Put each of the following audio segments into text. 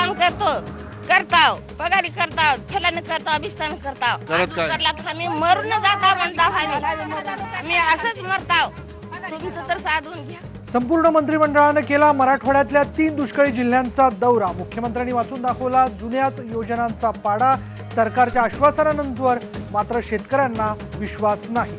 काम करताव पगारी करताव फलाने करताव बिस्तान करताव करला तर आम्ही मरून जाताव म्हणता आम्ही असंच मरताव तुम्ही तर साधून घ्या। संपूर्ण मंत्रिमंडळाने केला मराठवाड्यातल्या 3 दुष्काळी जिल्ह्यांचा दौरा। मुख्यमंत्र्यांनी वाचून दाखवला जुन्याच योजनांचा पाडा। सरकारच्या आश्वासनानंतर मात्र शेतकऱ्यांना विश्वास नाही।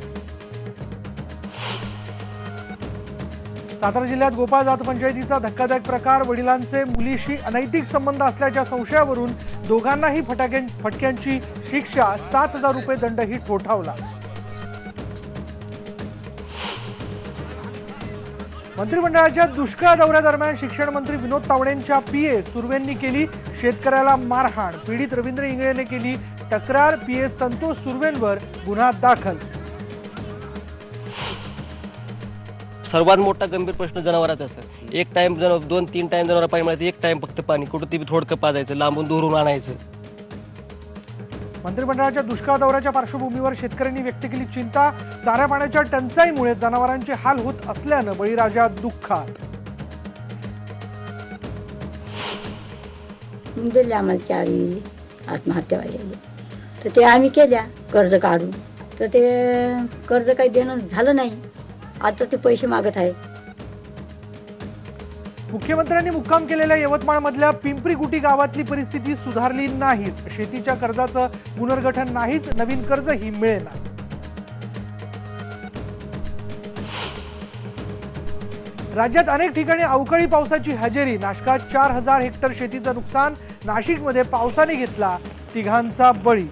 सातारा जिल्ह्यात गोपाळ जात पंचायतीचा धक्कादायक प्रकार। वडिलांचे मुलीशी अनैतिक संबंध असल्याच्या संशयावरून दोघांनाही फटक्यांची शिक्षा, 7,000 रुपये दंडही ठोठावला। मंत्रिमंडळाच्या दुष्काळ दौऱ्यादरम्यान शिक्षण मंत्री विनोद तावडेंच्या पीए सुर्वेंनी केली शेतकऱ्याला मारहाण। पीडित रवींद्र इंगळेने केली तक्रार। पीए संतोष सुर्वेंवर गुन्हा दाखल। सर्वात मोठा गंभीर प्रश्न जनावरांचा सर। एक टाइम 2-3 टाइम जनावर पाणी मिळायचं, एक टाइम फक्त पाणी, कुठं ती थोडकं पाजायचं, लांबून दुरून आणायचं। मंत्रिमंडळाच्या दुष्काळ दौऱ्याच्या पार्श्वभूमीवर शेतकऱ्यांनी व्यक्त केली चिंता। चारा पाण्याच्या टंचाईमुळे जनावरांचे हाल होत असल्यानं बळीराजा दुःखात। दिले आम्हाला 4 विहिरी आत्महत्या व्हायला, तर ते आम्ही केल्या कर्ज काढून, तर ते कर्ज काही देणं झालं नाही। आता ते पैसे मागत आहेत। मुख्यमंत्र्यांनी मुक्काम केलेल्या यवतमाळमधल्या पिंपरीगुटी गावातली परिस्थिती सुधारली नाहीच। शेतीच्या कर्जाचं पुनर्गठन नाहीच, नवीन कर्जही मिळेना। राज्यात अनेक ठिकाणी अवकाळी पावसाची हजेरी। नाशिकात 4,000 हेक्टर शेतीचं नुकसान। नाशिकमध्ये पावसाने घेतला 3घांचा बळी।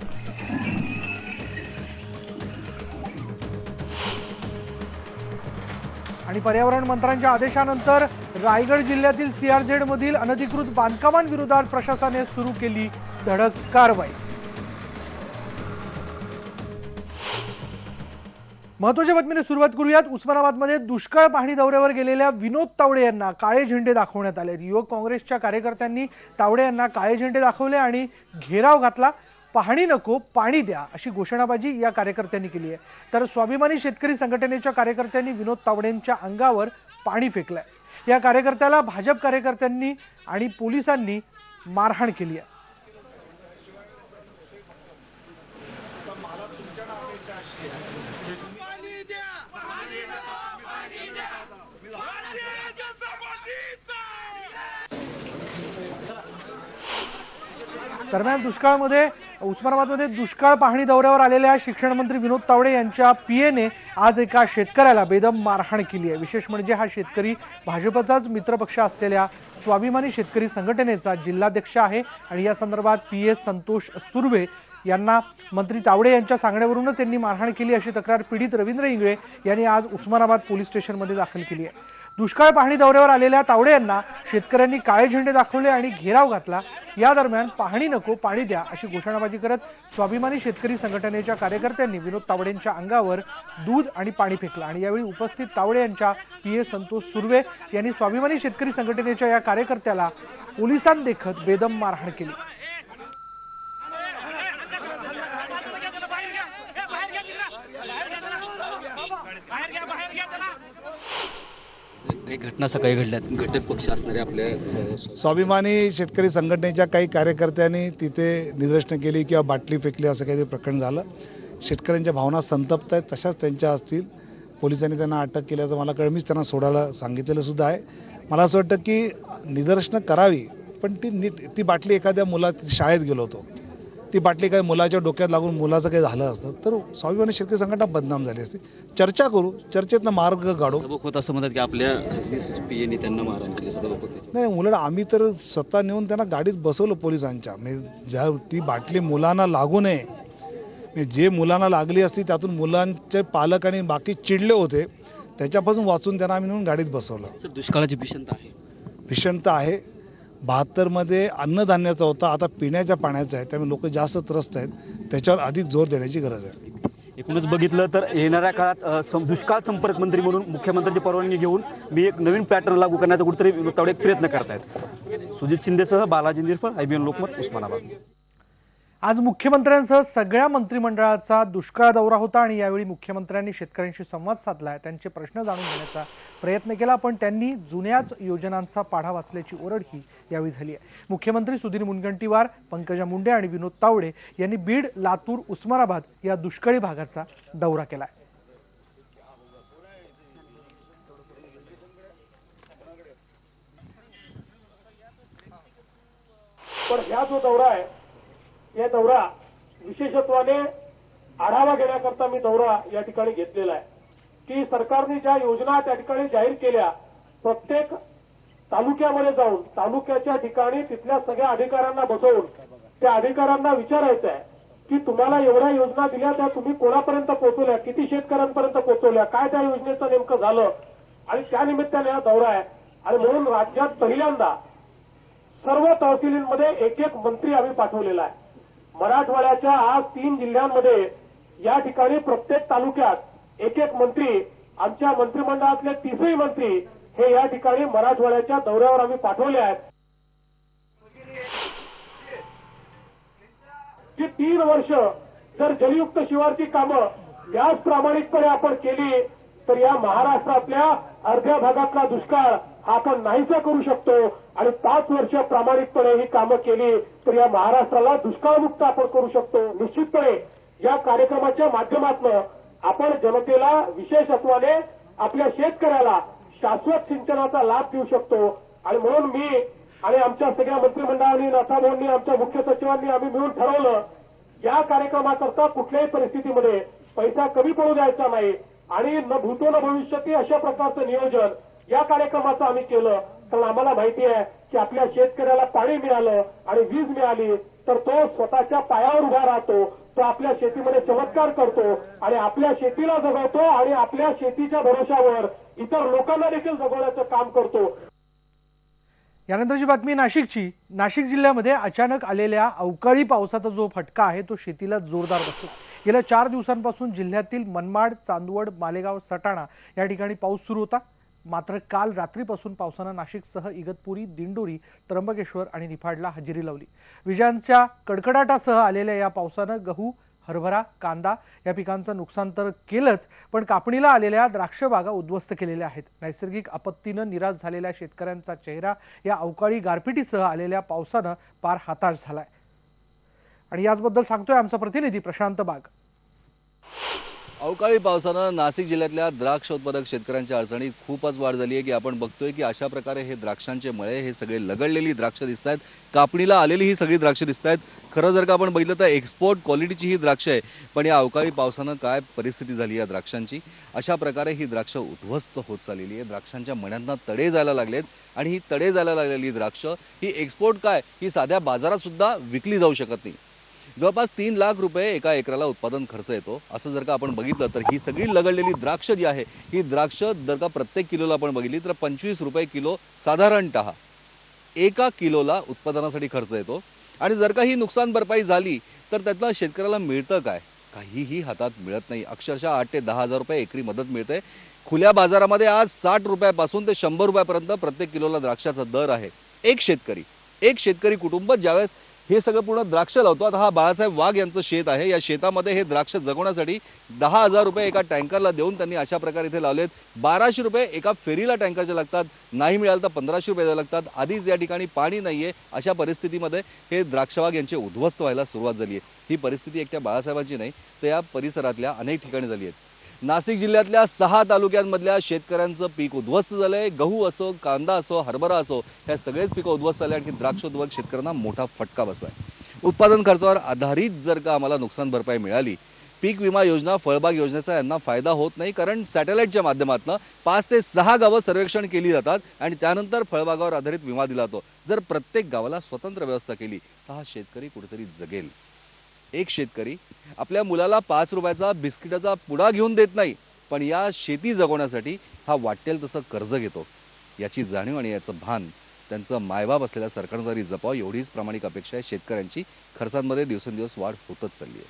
आणि पर्यावरण मंत्र्यांच्या आदेशानंतर रायगड जिल्ह्यातील सीआरझेड मधील अनधिकृत बांधकामांविरोधात प्रशासनाने सुरू केली धडक कारवाई। महत्त्वाच्या बातमीने सुरुवात करूयात। उस्मानाबादमध्ये दुष्काळ पाहणी दौऱ्यावर गेलेल्या विनोद तावडे यांना काळे झेंडे दाखवण्यात आले। युवक काँग्रेसच्या कार्यकर्त्यांनी तावडे यांना काळे झेंडे दाखवले आणि घेराव घातला। पाहणी नको पाणी द्या अशी घोषणाबाजी या कार्यकर्त्यांनी केली आहे। तर स्वाभिमानी शेतकरी संघटनेच्या कार्यकर्त्यांनी विनोद तावडेंच्या अंगावर पाणी फेकलंय। या कार्यकर्त्याला भाजप कार्यकर्त्यांनी आणि पोलिसांनी मारहाण केली आहे। दरम्यान उस्मानाबादमध्ये दुष्काळ पाहणी दौऱ्यावर आलेल्या शिक्षण मंत्री विनोद तावडे यांच्या पीएने आज एका शेतकऱ्याला बेदम मारहाण केली आहे। विशेष म्हणजे हा शेतकरी भाजपचाच मित्रपक्ष असलेल्या स्वाभिमानी शेतकरी संघटनेचा जिल्हाध्यक्ष आहे आणि या संदर्भात पीए संतोष सुर्वे यांना मंत्री तावडे यांच्या सांगण्यावरूनच यांनी मारहाण केली अशी तक्रार पीडित रवींद्र इंगळे यांनी आज उस्मानाबाद पोलीस स्टेशनमध्ये दाखल केली आहे। दुष्काळ पाहणी दौऱ्यावर आलेल्या तावडे यांना शेतकऱ्यांनी काळे झेंडे दाखवले आणि घेराव घातला। या दरम्यान पाहणी नको पाणी द्या अशी घोषणाबाजी करत स्वाभिमानी शेतकरी संघटनेच्या कार्यकर्त्यांनी विनोद तावडेंच्या अंगावर दूध आणि पाणी फेकलं आणि यावेळी उपस्थित तावडे यांच्या पीए संतोष सुर्वे यांनी स्वाभिमानी शेतकरी संघटनेच्या या कार्यकर्त्याला पोलिसांदेखत बेदम मारहाण केली। काही घटना सकाळी घडल्यात, घटक पक्ष असणारे आपल्या स्वाभिमानी शेतकरी संघटनेच्या काही कार्यकर्त्यांनी तिथे निदर्शनं केली किंवा बाटली फेकली असं काही प्रकरण झालं। शेतकऱ्यांच्या भावना संतप्त आहेत, तशाच त्यांच्या असतील। पोलिसांनी त्यांना अटक केल्याचं मला कळलं, मीच त्यांना सोडायला सांगितलेलं सुद्धा आहे। मला असं वाटतं की निदर्शनं करावी, पण ती बाटली एखाद्या शाळेत गेलो होतो, ती बाटली काही मुलाच्या डोक्यात लागून मुलाचं काही झालं असतं तर स्वाभिमानी शेतकरी संघटना बदनाम झाली असती। चर्चा करू, चर्चेतनं मार्ग काढू। होत असं म्हणतात की आपल्या पीएने त्यांना मारहाण केली नाही, उलट आम्ही तर स्वतः नेऊन त्यांना गाडीत बसवलं पोलिसांच्या। ज्या ती बाटली मुलांना लागू नये, जे मुलांना लागली असती त्यातून मुलांचे पालक आणि बाकी चिडले होते, त्याच्यापासून वाचून त्यांना आम्ही नेऊन गाडीत बसवलं। दुष्काळाची भीषणता आहे, भीषणता आहे। 72मध्ये अन्नधान्याचा होता, आता पिण्याच्या पाण्याचा आहे, त्यामुळे लोक जास्त त्रस्त आहेत। त्याच्यावर अधिक जोर देण्याची गरज आहे। एकूणच बघितलं तर येणाऱ्या काळात दुष्काळ संपर्क मंत्री म्हणून मुख्यमंत्र्यांची परवानगी घेऊन मी एक नवीन पॅटर्न लागू करण्याचा कुठेतरी विनोद तावडे प्रयत्न करतायत। सुजित शिंदेसह बालाजी निर्फळ, IBN लोकमत, उस्मानाबाद। आज मुख्यमंत्र्यांसह सगळ्या मंत्रिमंडळाचा दुष्काळ दौरा होता आणि यावेळी मुख्यमंत्र्यांनी शेतकऱ्यांशी संवाद साधला, त्यांचे प्रश्न जाणून घेण्याचा प्रयत्न केला, पण त्यांनी जुन्याच योजनांचा पाढा वाचल्याची ओरडही यावेळी झाली आहे. मुख्यमंत्री सुधीर मुनगंटीवार, पंकजा मुंडे आणि विनोद तावडे यांनी बीड, लातूर, उस्मानाबाद या दुष्काळी भागाचा दौरा केला आहे. पण हा जो दौरा आहे, या दौरा विशेषत्वाने आढावा घेण्याकरता मी दौरा या ठिकाणी घेतलेला आहे की सरकारने ज्या योजना त्या ठिकाणी जाहीर केल्या, प्रत्येक तालुक्यामध्ये जाऊन तालुक्याच्या ठिकाणी तिथल्या सगळ्या अधिकाऱ्यांना बसवून त्या अधिकाऱ्यांना विचारायचं आहे की तुम्हाला एवढ्या योजना दिल्या, त्या तुम्ही कोणापर्यंत पोहोचवल्या, किती शेतकऱ्यांपर्यंत पोहोचवल्या, काय त्या योजनेचं नेमकं झालं, आणि त्या निमित्ताने हा दौरा आहे. आणि म्हणून राज्यात पहिल्यांदा सर्व तहसीलींमध्ये एक एक मंत्री आम्ही पाठवलेला आहे. मराठवाड्याच्या आज 3 जिल्ह्यांमध्ये या ठिकाणी प्रत्येक तालुक्यात एक एक मंत्री, आमच्या मंत्रिमंडळातले 30ही मंत्री हे या ठिकाणी मराठवाड्याच्या दौऱ्यावर आम्ही पाठवले आहेत की 3 वर्ष जर जलयुक्त शिवारची कामं याच प्रामाणिकपणे आपण केली तर या महाराष्ट्रातल्या अर्ध्या भागातला दुष्काळ हा आपण नाहीसा करू शकतो. आणि 5 वर्ष प्रामाणिकपणे ही कामं केली तर या महाराष्ट्राला दुष्काळमुक्त आपण करू शकतो. निश्चितपणे या कार्यक्रमाच्या माध्यमातून आपण जनतेला, विशेषत्वाने आपल्या शेतकऱ्याला शाश्वत सिंचनाचा लाभ देऊ शकतो. आणि म्हणून मी आणि आमच्या सगळ्या मंत्रिमंडळाने, नाथाभाऊंनी, आमच्या मुख्य सचिवांनी आम्ही मिळून ठरवलं, या कार्यक्रमाकरता कुठल्याही परिस्थितीमध्ये पैसा कमी पडू द्यायचा नाही आणि न भूतो न भविष्यती अशा प्रकारचं नियोजन या कार्यक्रमाचं आम्ही केलं. कारण आम्हाला माहिती आहे की आपल्या शेतकऱ्याला पाणी मिळालं आणि वीज मिळाली तर तो स्वतःच्या पायावर उभा राहतो, तो आपल्या शेतीमध्ये चमत्कार करतो आणि आपल्या शेतीला जगवतो आणि आपल्या शेतीच्या भरोशावर इतर लोकांना देखील जगवण्याचं काम करतो. यानंतरची बातमी नाशिकची. नाशिक जिल्ह्यामध्ये अचानक आलेल्या अवकाळी पावसाचा जो फटका आहे तो शेतीला जोरदार बसला. गेल्या 4 दिवसांपासून जिल्ह्यातील मनमाड, चांदवड, मालेगाव, सटाणा या ठिकाणी पाऊस सुरू होता. मात्र काल रात्रीपासून पावसानं नाशिकसह इगतपुरी, दिंडोरी, त्र्यंबकेश्वर आणि निफाडला हजेरी लावली. विजांच्या कडकडाटासह आलेल्या या पावसानं गहू, हरभरा, कांदा या पिकांचं नुकसान तर केलंच, पण कापणीला आलेल्या द्राक्ष बागा उद्ध्वस्त केलेल्या आहेत. नैसर्गिक आपत्तीनं निराश झालेल्या शेतकऱ्यांचा चेहरा या अवकाळी गारपिटीसह आलेल्या पावसानं पार हताश झालाय. आणि याचबद्दल सांगतोय आमचा प्रतिनिधी प्रशांत बाग. अवकाळी पावसानं नाशिक जिल्ह्यातल्या द्राक्ष उत्पादक शेतकऱ्यांच्या अडचणीत खूपच वाढ झाली आहे की आपण बघतोय की अशा प्रकारे हे द्राक्षांचे मळे, हे सगळे लगडलेली द्राक्ष दिसत आहेत, कापणीला आलेली ही सगळी द्राक्ष दिसत आहेत. खरं जर का आपण बघितलं तर एक्सपोर्ट क्वालिटीची ही द्राक्ष आहे, पण या अवकाळी पावसानं काय परिस्थिती झाली या द्राक्षांची, अशा प्रकारे ही द्राक्ष उद्ध्वस्त होत चाललेली आहे. द्राक्षांच्या मण्यांना तडे जायला लागलेत आणि ही तडे जायला लागलेली द्राक्ष ही एक्सपोर्ट काय, ही साध्या बाजारात सुद्धा विकली जाऊ शकत नाही. जवळपास 3 लाख रुपये एका एकराला उत्पादन खर्च येतो. असं जर का आपण बघितलं तर ही सगळी लगडलेली द्राक्ष जी आहे, ही द्राक्ष जर का प्रत्येक किलोला आपण बघितली तर 25 रुपये किलो साधारणतः एका किलोला उत्पादनासाठी खर्च येतो. आणि जर का ही नुकसान भरपाई झाली तर त्यातलं शेतकऱ्याला मिळतं काय? काहीही हातात मिळत नाही. अक्षरशः 8 ते 10 हजार रुपये एकरी मदत मिळते. खुल्या बाजारामध्ये आज 60 रुपयापासून ते 100 रुपयापर्यंत प्रत्येक किलोला द्राक्षाचा दर आहे. एक शेतकरी कुटुंब ज्यावेळेस हे सगळं पूर्ण द्राक्ष लावतो. आता हा बाळासाहेब वाघ यांचं शेत आहे. या शेतामध्ये हे द्राक्ष जगवण्यासाठी 10,000 रुपये एका टँकरला देऊन त्यांनी अशा प्रकारे इथे लावलेत. 1200 रुपये एका फेरीला टँकरचे लागतात, नाही मिळालं तर 1500 रुपये द्यावे लागतात. आधीच या ठिकाणी पाणी नाहीये, अशा परिस्थितीमध्ये हे द्राक्षबाग यांचे उद्ध्वस्त व्हायला सुरुवात झाली आहे. ही परिस्थिती एकट्या बाळासाहेबांची नाही तर या परिसरातल्या अनेक ठिकाणी झाली आहे. नाशिक जिल्ह्यातल्या 6 तालुक्यांमधल्या शेतकऱ्यांचं पीक उद्ध्वस्त झालंय. गहू असो, कांदा असो, हरभरा असो, ह्या सगळेच पिकं उद्ध्वस्त झाले. आणखी द्राक्ष उत्पादक शेतकऱ्यांना मोठा फटका बसलाय. उत्पादन खर्चावर आधारित जर का आम्हाला नुकसान भरपाई मिळाली, पीक विमा योजना, फळबाग योजनेचा यांना फायदा होत नाही, कारण सॅटेलाइटच्या माध्यमातून 5 ते 6 गावं सर्वेक्षण केली जातात आणि त्यानंतर फळबागावर आधारित विमा दिला जातो. जर प्रत्येक गावाला स्वतंत्र व्यवस्था केली तर हा शेतकरी कुठेतरी जगेल. एक शेतकरी आपल्या मुलाला 5 रुपयाचा बिस्किटाचा पुडा घेऊन देत नाही, पण या शेती जगवण्यासाठी हा वाटेल तसं कर्ज घेतो. याची जाणीव आणि याचं भान त्यांचं मायबाप असलेल्या सरकारनं जरी जपावं, एवढीच प्रामाणिक अपेक्षा आहे शेतकऱ्यांची. खर्चांमध्ये दिवसेंदिवस वाढ होतच चालली आहे.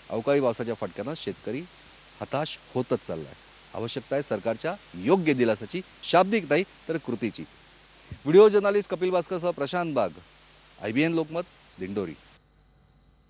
अवकाळी पावसाच्या फटक्यानं शेतकरी हताश होतच चाललाय. आवश्यकता आहे सरकारच्या योग्य दिलासाची, शाब्दिक नाही तर कृतीची. व्हिडिओ जर्नलिस्ट कपिल भास्करसह प्रशांत बाग, IBN लोकमत, दिंडोरी.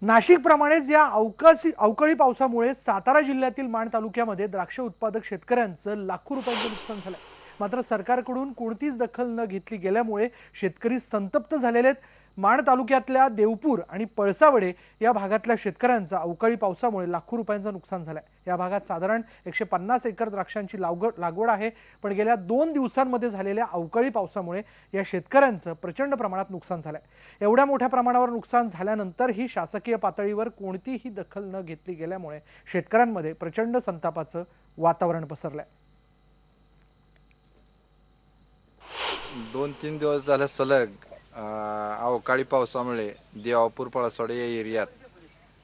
नाशिकप्रमाणेच या अवकाळी पावसामुळे सातारा जिल्ह्यातील माण तालुक्यामध्ये द्राक्ष उत्पादक शेतकऱ्यांचं लाखो रुपयांचं नुकसान झालंय. मात्र सरकारकडून कोणतीच दखल न घेतली गेल्यामुळे शेतकरी संतप्त झालेले आहेत. माण तालुक्यातल्या देवपूर आणि पळसावडे या भागातल्या शेतकऱ्यांचं अवकाळी पावसामुळे लाखो रुपयांचं नुकसान झालंय. या भागात साधारण 150 एकर द्राक्षांची लागवड आहे, पण गेल्या 2 दिवसांमध्ये झालेल्या अवकाळी पावसामुळे या शेतकऱ्यांचं प्रचंड प्रमाणात नुकसान झालंय. एवढ्या मोठ्या प्रमाणावर नुकसान झाल्यानंतरही शासकीय पातळीवर कोणतीही दखल न घेतली गेल्यामुळे शेतकऱ्यांमध्ये प्रचंड संतापाचं वातावरण पसरलंय. 2-3 दिवस झाले सलग अवकाळी पावसामुळे देवापूर पळसोडे या एरियात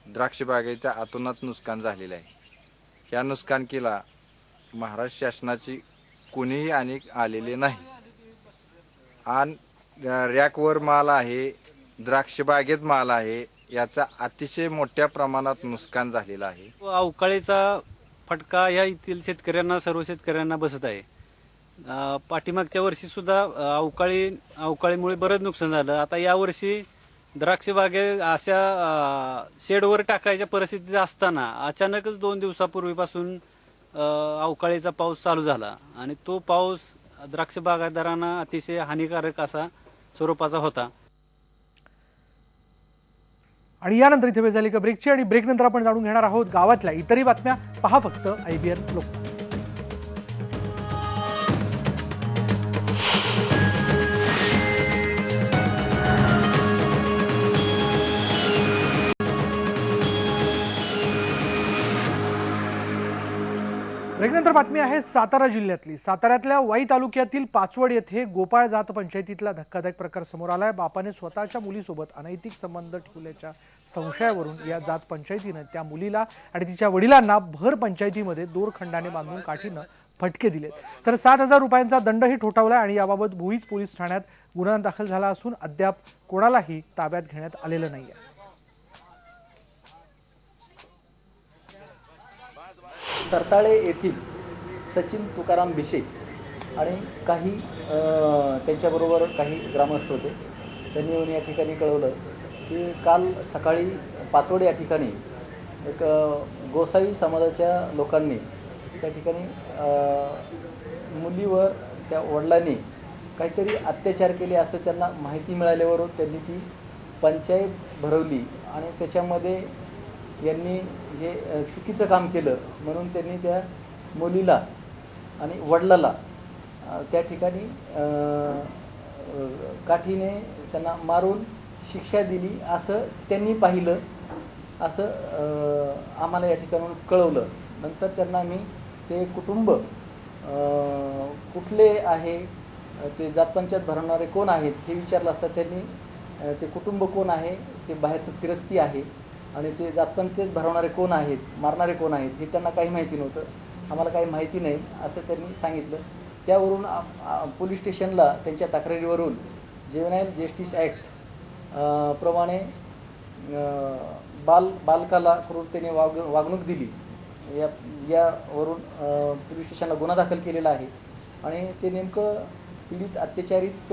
द्राक्ष बागेच्या अतोनात नुकसान झालेलं आहे. ह्या नुकसानीला महाराष्ट्र शासनाची कोणीही अनेक आलेले नाही. आणि रॅकवर माल आहे, द्राक्ष बागेत माल आहे, याचा अतिशय मोठ्या प्रमाणात नुकसान झालेलं आहे. अवकाळीचा फटका या येथील शेतकऱ्यांना, सर्व शेतकऱ्यांना बसत आहे. पाठीमागच्या वर्षी सुद्धा अवकाळीमुळे बरंच नुकसान झालं. आता यावर्षी द्राक्ष बागे अशा शेडवर टाकायच्या परिस्थितीत असताना अचानकच 2 दिवसापूर्वीपासून अवकाळीचा पाऊस चालू झाला आणि तो पाऊस द्राक्ष बागायतदारांना अतिशय हानिकारक असा स्वरूपाचा होता. आणि यानंतर इथे वेळ झाली का ब्रेकची, आणि ब्रेकनंतर आपण जाणून घेणार आहोत गावातल्या इतरही बातम्या. पहा फक्त IBN लोक. ब्रेकनंतर बातमी आहे सातारा जिल्ह्यातली. साताऱ्यातल्या वाई तालुक्यातील पाचवड येथे गोपाळ जात पंचायतीतला धक्कादायक प्रकार समोर आलाय. बापाने स्वतःच्या मुलीसोबत अनैतिक संबंध ठेवल्याच्या संशयावरून या जात पंचायतीनं त्या मुलीला आणि तिच्या वडिलांना भर पंचायतीमध्ये दोरखंडाने बांधून काठीनं फटके दिलेत. तर 7,000 रुपयांचा दंडही ठोठावलाय आणि याबाबत भुईज पोलीस ठाण्यात गुन्हा दाखल झाला असून अद्याप कोणालाही ताब्यात घेण्यात आलेलं नाहीये. सरताळे येथील सचिन तुकाराम भिशे आणि काही त्यांच्याबरोबर काही ग्रामस्थ होते. त्यांनी येऊन या ठिकाणी कळवलं की काल सकाळी पाचवड या ठिकाणी एक गोसावी समाजाच्या लोकांनी त्या ठिकाणी मुलीवर त्या वडिलांनी काहीतरी अत्याचार केले असं त्यांना माहिती मिळाल्यावरून त्यांनी ती पंचायत भरवली आणि त्याच्यामध्ये यांनी हे चुकीचं काम केलं म्हणून त्यांनी त्या मुलीला आणि वडिलाला त्या ठिकाणी काठीने त्यांना मारून शिक्षा दिली असं त्यांनी पाहिलं, असं आम्हाला या ठिकाणून कळवलं. नंतर त्यांना मी ते कुटुंब कुठले आहे, ते जातपंचायत भरवणारे कोण आहेत हे विचारलं असता त्यांनी ते कुटुंब कोण आहे, ते बाहेरचं फिरस्ती आहे आणि ते जातपंचायत भरवणारे कोण आहेत, मारणारे कोण आहेत हे त्यांना काही माहिती नव्हतं. आम्हाला काही माहिती नाही असं त्यांनी सांगितलं. त्यावरून पोलीस स्टेशनला त्यांच्या तक्रारीवरून ज्युव्हेनाइल जस्टिस ॲक्ट प्रमाणे बालकाला क्रूरतेने वागणूक दिली यावरून पोलीस स्टेशनला गुन्हा दाखल केलेला आहे. आणि ते नेमकं पीडित अत्याचारित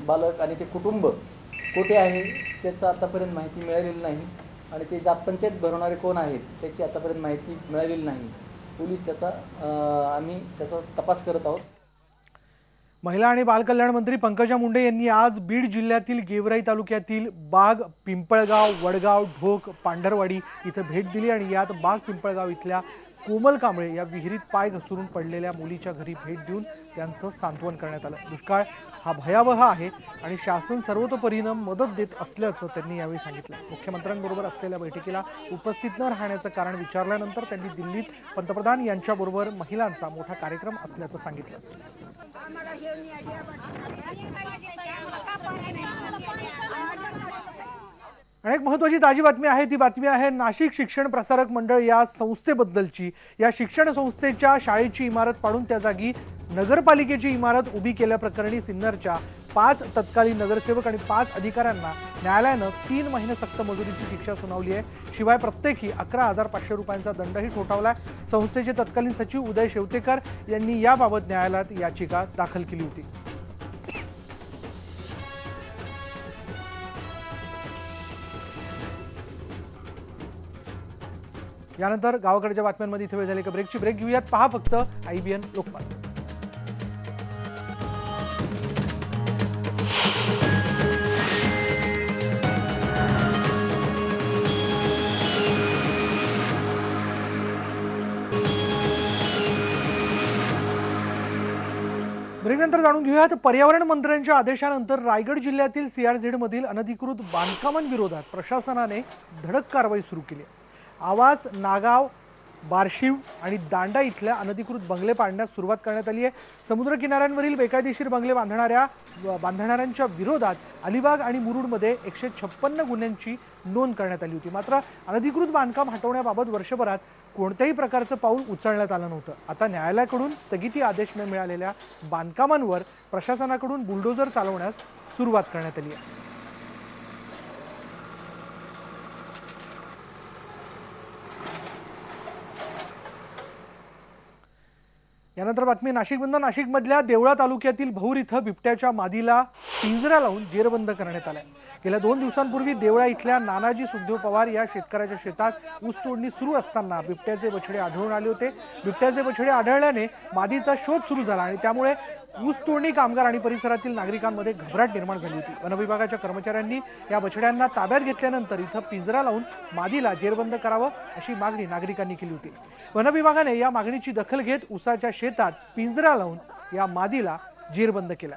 बालक आणि ते कुटुंब कुठे आहे त्याचं आतापर्यंत माहिती मिळालेली नाही आणि ते जातपंचायत भरवणारे कोण आहेत त्याची आतापर्यंत माहिती मिळालेली नाही. पोलीस आम्ही त्याचा तपास करत आहोत. महिला आणि बालकल्याण मंत्री पंकजा मुंडे यांनी आज बीड जिल्ह्यातील गेवराई तालुक्यातील बाग, पिंपळगाव, वडगाव, ढोक, पांढरवाडी इथं भेट दिली आणि यात बाग पिंपळगाव इथल्या कोमल कांबळे या विहिरीत पाय घसरून पडलेल्या मुलीच्या घरी भेट देऊन त्यांचं सांत्वन करण्यात आलं. दुष्काळ हा भयावह आहे आणि शासन सर्वतोपरीनं मदत देत असल्याचं त्यांनी यावेळी सांगितलं. मुख्यमंत्र्यांबरोबर असलेल्या बैठकीला उपस्थित न राहण्याचं कारण विचारल्यानंतर त्यांनी दिल्लीत पंतप्रधान यांच्याबरोबर महिलांचा मोठा कार्यक्रम असल्याचं सांगितलं. आणि एक महत्त्वाची ताजी बातमी आहे, ती बातमी आहे नाशिक शिक्षण प्रसारक मंडळ या संस्थेबद्दलची. या शिक्षण संस्थेच्या शाळेची इमारत पाडून त्या जागी नगरपालिकेची इमारत उभी केल्याप्रकरणी सिन्नरच्या 5 तत्कालीन नगरसेवक आणि 5 अधिकाऱ्यांना न्यायालयानं 3 महिने सक्त मजुरीची शिक्षा सुनावली आहे. शिवाय प्रत्येकी 11,500 रुपयांचा दंडही ठोठावलाय. संस्थेचे तत्कालीन सचिव उदय शेवतेकर यांनी याबाबत न्यायालयात याचिका दाखल केली होती. यानंतर गावाकडच्या बातम्यांमध्ये इथे वेळ झाली का ब्रेकची ब्रेक घेऊयात. पहा फक्त IBN लोकमत. ब्रेकनंतर जाणून घेऊयात. पर्यावरण मंत्र्यांच्या आदेशानंतर रायगड जिल्ह्यातील CRZ मधील अनधिकृत बांधकामांविरोधात प्रशासनाने धडक कारवाई सुरू केली. आवास, नागाव, बार्शीव आणि दांडा इथल्या अनधिकृत बंगले पाडण्यास सुरुवात करण्यात आली आहे. समुद्र किनाऱ्यांवरील बेकायदेशीर बंगले बांधणाऱ्यांच्या विरोधात अलिबाग आणि मुरुडमध्ये 156 गुन्ह्यांची नोंद करण्यात आली होती. मात्र अनधिकृत बांधकाम हटवण्याबाबत वर्षभरात कोणत्याही प्रकारचं पाऊल उचलण्यात आलं नव्हतं. आता न्यायालयाकडून स्थगिती आदेश न मिळालेल्या बांधकामांवर प्रशासनाकडून बुलडोझर चालवण्यास सुरुवात करण्यात आली आहे. यानंतर बातमी नाशिकमधून. नाशिकमधल्या देवळा तालुक्यातील भौर इथं बिबट्याच्या मादीला पिंजरा लावून जेरबंद करण्यात आलाय. गेल्या 2 दिवसांपूर्वी देवळा इथल्या नानाजी सुखदेव पवार या शेतकऱ्याच्या शेतात ऊस तोडणी सुरू असताना बिबट्याचे बछडे आढळून आले होते. बिबट्याचे बछडे आढळल्याने मादीचा शोध सुरू झाला आणि त्यामुळे ऊस तोडणी कामगार आणि परिसरातील नागरिकांमध्ये घबराट निर्माण झाली होती. वनविभागाच्या कर्मचाऱ्यांनी या बछड्यांना ताब्यात घेतल्यानंतर इथं पिंजरा लावून मादीला जेरबंद करावं अशी मागणी नागरिकांनी केली होती. वनविभागाने या मागणीची दखल घेत ऊसाच्या शेतात पिंजरा लावून या मादीला जेरबंद केला.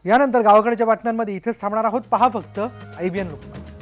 यानंतर गावाकडच्या बातम्यांमध्ये इथेच थांबणार आहोत. पहा फक्त IBN लोकमत.